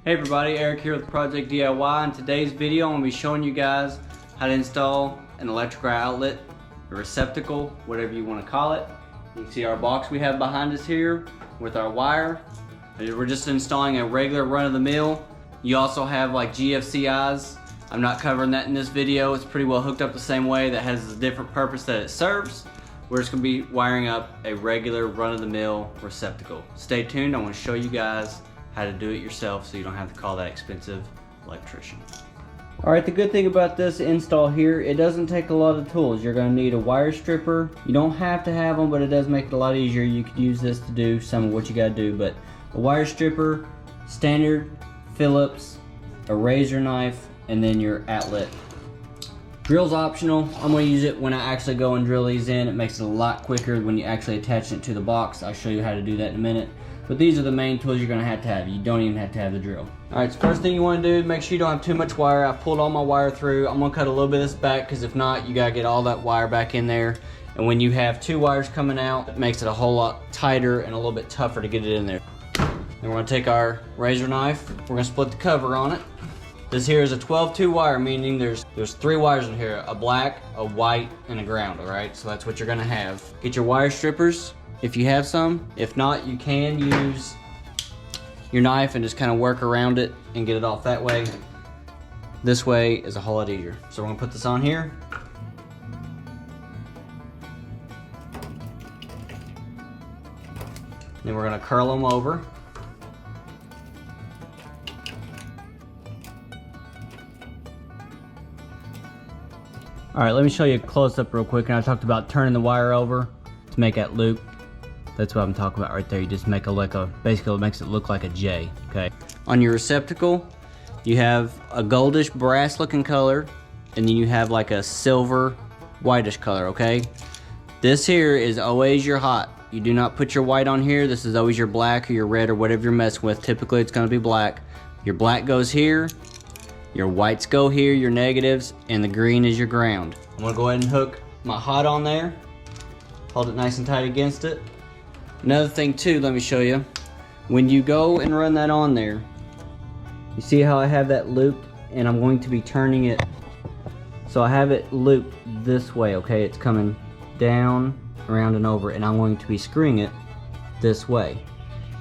Hey everybody, Eric here with Project DIY. In today's video, I'm going to be showing you guys how to install an electrical outlet, a receptacle, whatever you want to call it. You can see our box we have behind us here with our wire. We're just installing a regular run-of-the-mill. You also have like GFCIs. I'm not covering that in this video. It's pretty well hooked up the same way. That has a different purpose that it serves. We're just going to be wiring up a regular run-of-the-mill receptacle. Stay tuned. I want to show you guys how to do it yourself so you don't have to call that expensive electrician. Alright, the good thing about this install here, it doesn't take a lot of tools. You're going to need a wire stripper. You don't have to have them, but it does make it a lot easier. You could use this to do some of what you got to do, but a wire stripper, standard Phillips, a razor knife, and then your outlet. Drill's optional. I'm going to use it when I actually go and drill these in. It makes it a lot quicker when you actually attach it to the box. I'll show you how to do that in a minute. But these are the main tools you're going to have. You don't even have to have the drill. Alright, so first thing you want to do, make sure you don't have too much wire. I've pulled all my wire through. I'm going to cut a little bit of this back because if not, you got to get all that wire back in there. And when you have two wires coming out, it makes it a whole lot tighter and a little bit tougher to get it in there. Then we're going to take our razor knife. We're going to split the cover on it. This here is a 12-2 wire, meaning there's 3 wires in here, a black, a white, and a ground, alright? So that's what you're going to have. Get your wire strippers if you have some. If not, you can use your knife and just kind of work around it and get it off that way. This way is a whole lot easier. So we're going to put this on here. Then we're going to curl them over. Alright, let me show you a close-up real quick. And I talked about turning the wire over to make that loop. That's what I'm talking about right there. You just make basically it makes it look like a J, okay? On your receptacle, you have a goldish brass looking color, and then you have like a silver whitish color, okay? This here is always your hot. You do not put your white on here. This is always your black or your red or whatever you're messing with. Typically it's gonna be black. Your black goes here, your whites go here, your negatives, and the green is your ground. I'm gonna go ahead and hook my hot on there. Hold it nice and tight against it. Another thing too, let me show you. When you go and run that on there, you see how I have that looped, and I'm going to be turning it. So I have it looped this way, okay? It's coming down, around and over, and I'm going to be screwing it this way.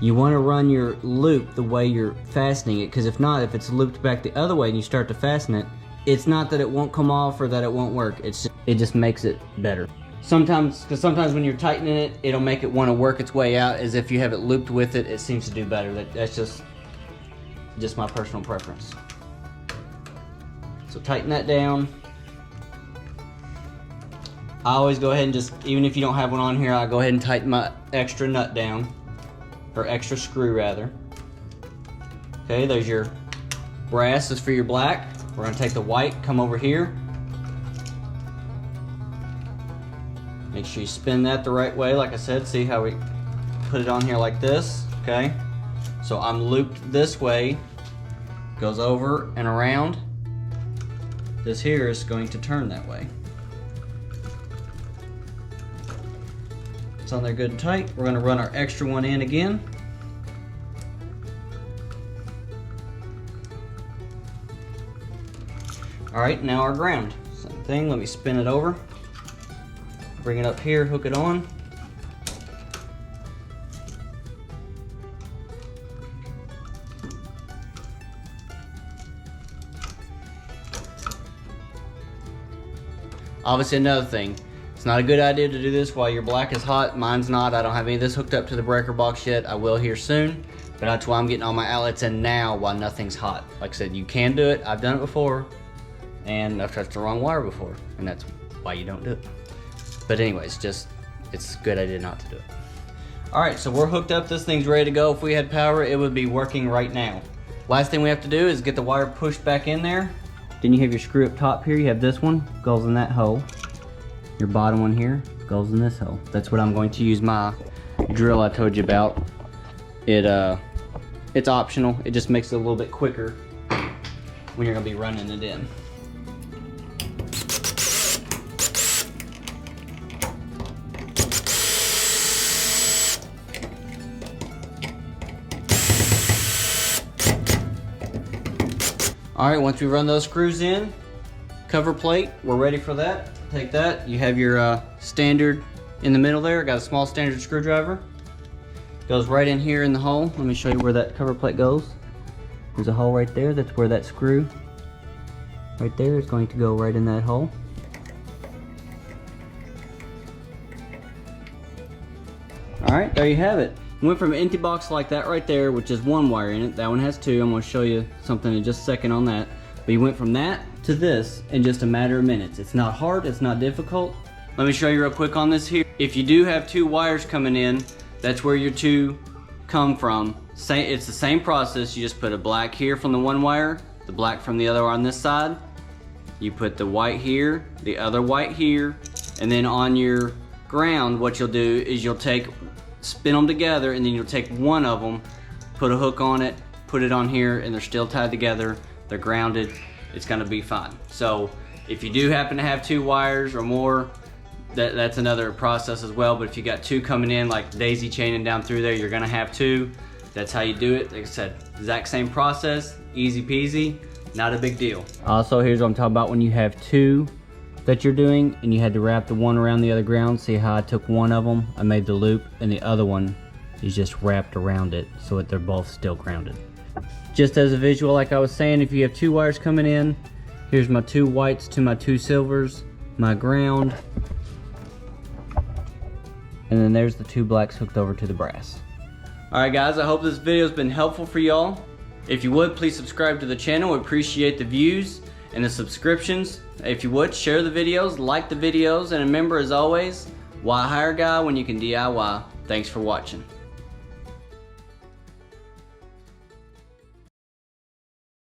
You want to run your loop the way you're fastening it, because if not, if it's looped back the other way and you start to fasten it, it's not that it won't come off or that it won't work. It just makes it better. Sometimes when you're tightening it, it'll make it want to work its way out. As if you have it looped with it, it seems to do better. That's just my personal preference. So tighten that down. I always go ahead and just, even if you don't have one on here, I'll go ahead and tighten my extra nut down. Or extra screw rather. Okay, there's your brass is for your black. We're gonna take the white, come over here. Make sure you spin that the right way, like I said. See how we put it on here like this, okay? So I'm looped this way, goes over and around. This here is going to turn that way. It's on there good and tight. We're gonna run our extra one in again. All right, now our ground. Same thing, let me spin it over. Bring it up here, hook it on. Obviously another thing, it's not a good idea to do this while your black is hot. Mine's not. I don't have any of this hooked up to the breaker box yet. I will here soon, but that's why I'm getting all my outlets in now while nothing's hot. Like I said, you can do it. I've done it before, and I've touched the wrong wire before, and that's why you don't do it. But anyways, it's a good idea not to do it. All right, so we're hooked up. This thing's ready to go. If we had power, it would be working right now. Last thing we have to do is get the wire pushed back in there. Then you have your screw up top here. You have this one, goes in that hole. Your bottom one here goes in this hole. That's what I'm going to use my drill I told you about. It's optional. It just makes it a little bit quicker when you're gonna be running it in. All right, once we run those screws in, cover plate, we're ready for that. Take that, you have your standard in the middle there. Got a small standard screwdriver. Goes right in here in the hole. Let me show you where that cover plate goes. There's a hole right there. That's where that screw right there is going to go right in that hole. All right, there you have it. Went from an empty box like that right there, which is one wire in it. That one has two. I'm going to show you something in just a second on that. But you went from that to this in just a matter of minutes. It's not hard, it's not difficult. Let me show you real quick on this here. If you do have two wires coming in, that's where your two come from. It's the same process. You just put a black here from the one wire, the black from the other on this side. You put the white here, the other white here, and then on your ground, what you'll do is you'll spin them together, and then you'll take one of them, put a hook on it, put it on here, and they're still tied together. They're grounded. It's gonna be fine. So if you do happen to have two wires or more, that's another process as well. But if you got two coming in, like daisy chaining down through there, you're gonna have two. That's how you do it. Like I said, exact same process, easy peasy, not a big deal. Also, here's what I'm talking about when you have two that you're doing and you had to wrap the one around the other ground. See how I took one of them, I made the loop, and the other one is just wrapped around it so that they're both still grounded. Just as a visual, like I was saying, if you have two wires coming in, here's my two whites to my two silvers, my ground, and then there's the two blacks hooked over to the brass. Alright guys, I hope this video has been helpful for y'all. If you would, please subscribe to the channel. We appreciate the views and the subscriptions. If you would, share the videos, like the videos, and remember, as always, why hire a guy when you can DIY? Thanks for watching.